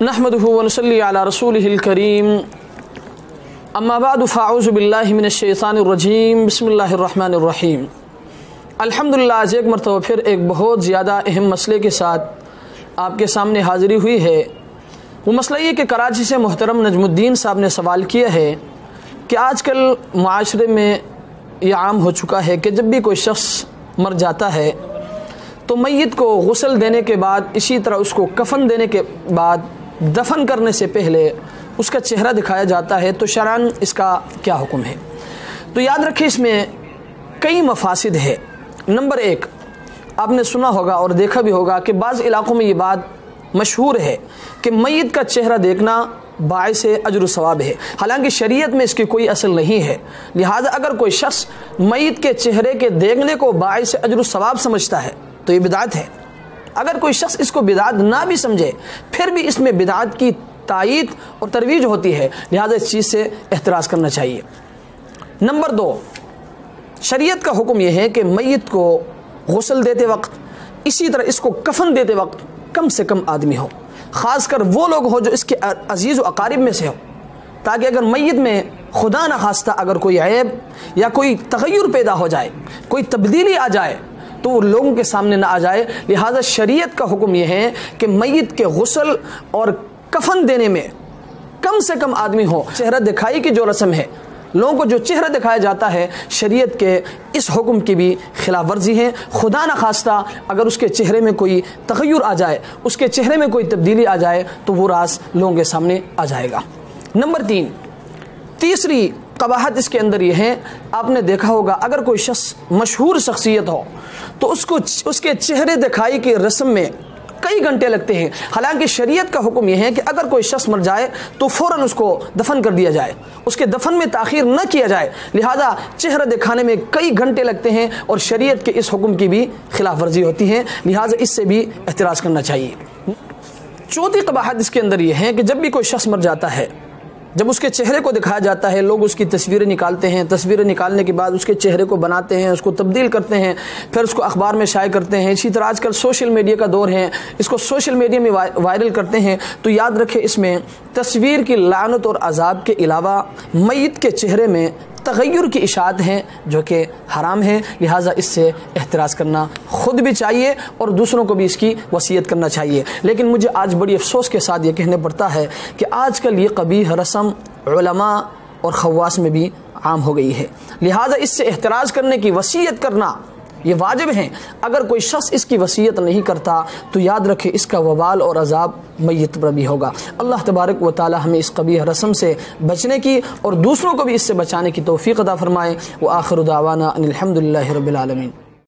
नहमदुहु व नुसल्ली अला रसूलिहिल करीम अम्मा बाद फ़अऊज़ु बिल्लाहि मिनश शैतानिर रजीम बिस्मिल्लाहिर रहमानिर रहीम। अल्हम्दुलिल्लाह, आज एक मरतबा फिर एक बहुत ज़्यादा अहम मसले के साथ आपके सामने हाज़िरी हुई है। वो मसला ये कि कराची से मोहतरम नजमुद्दीन साहब ने सवाल किया है कि आजकल माशरे में ये आम हो चुका है कि जब भी कोई शख्स मर जाता है तो मैयत को गुस्ल देने के बाद, इसी तरह उसको कफन देने के बाद, दफन करने से पहले उसका चेहरा दिखाया जाता है। तो शरअन इसका क्या हुक्म है? तो याद रखिए, इसमें कई मफासिद है। नंबर एक, आपने सुना होगा और देखा भी होगा कि बाज़ इलाक़ों में ये बात मशहूर है कि मैयत का चेहरा देखना बाइसे अजर सवाब है। हालांकि शरीयत में इसकी कोई असल नहीं है। लिहाजा अगर कोई शख्स मैयत के चेहरे के देखने को बाइसे अजर सवाब समझता है तो ये बिदात है। अगर कोई शख्स इसको बिदात ना भी समझे फिर भी इसमें बिदात की तायीद और तरवीज होती है। लिहाजा इस चीज़ से एहतराज़ करना चाहिए। नंबर दो, शरीयत का हुक्म यह है कि मैयत को गुस्ल देते वक्त, इसी तरह इसको कफन देते वक्त कम से कम आदमी हो, ख़ासकर वो लोग हो जो इसके अजीज़ व अकारिब में से हो, ताकि अगर मैयत में खुदा न खास्ता अगर कोई ऐब या कोई तग़य्युर पैदा हो जाए, कोई तब्दीली आ जाए तो वो लोगों के सामने ना आ जाए। लिहाजा शरीयत का हुक्म यह है कि मैयत के गुस्ल और कफन देने में कम से कम आदमी हो। चेहरा दिखाई की जो रस्म है, लोगों को जो चेहरा दिखाया जाता है, शरीयत के इस हुक्म की भी खिलाफ वर्जी है। खुदा न खास्ता अगर उसके चेहरे में कोई तग़य्युर आ जाए, उसके चेहरे में कोई तब्दीली आ जाए तो वो राज लोगों के सामने आ जाएगा। नंबर तीन, तीसरी कबाहत इसके अंदर यह है, आपने देखा होगा अगर कोई शख्स मशहूर शख्सियत हो तो उसके चेहरे दिखाई की रस्म में कई घंटे लगते हैं। हालांकि शरीयत का हुक्म यह है कि अगर कोई शख्स मर जाए तो फ़ौरन उसको दफन कर दिया जाए, उसके दफन में ताख़ीर न किया जाए। लिहाजा चेहरा दिखाने में कई घंटे लगते हैं और शरीयत के इस हुक्म की भी खिलाफ वर्जी होती है। लिहाजा इससे भी एहतराज़ करना चाहिए। चौथी कबाहत इसके अंदर यह है कि जब भी कोई शख्स मर जाता है, जब उसके चेहरे को दिखाया जाता है, लोग उसकी तस्वीरें निकालते हैं, तस्वीरें निकालने के बाद उसके चेहरे को बनाते हैं, उसको तब्दील करते हैं, फिर उसको अखबार में शाये करते हैं। इसी तरह आजकल सोशल मीडिया का दौर है, इसको सोशल मीडिया में वायरल करते हैं। तो याद रखें, इसमें तस्वीर की लानत और अजाब के अलावा मैयत के चेहरे में तग़य्युर की इशाअत हैं जो कि हराम है। लिहाजा इससे एहतराज़ करना ख़ुद भी चाहिए और दूसरों को भी इसकी वसीयत करना चाहिए। लेकिन मुझे आज बड़ी अफसोस के साथ ये कहना पड़ता है कि आजकल ये कबीह रस्म उलमा और खवास में भी आम हो गई है। लिहाजा इससे एहतराज़ करने की वसीयत करना ये वाजिब है। अगर कोई शख्स इसकी वसीयत नहीं करता तो याद रखे इसका वबाल और अजाब मैयत पर भी होगा। अल्लाह तबारक व तआला हमें इस कबीह रस्म से बचने की और दूसरों को भी इससे बचाने की तौफीक अता फरमाए। व आखिर दावाना अनिल हम्दुलिल्लाहि रब्बिल आलमीन।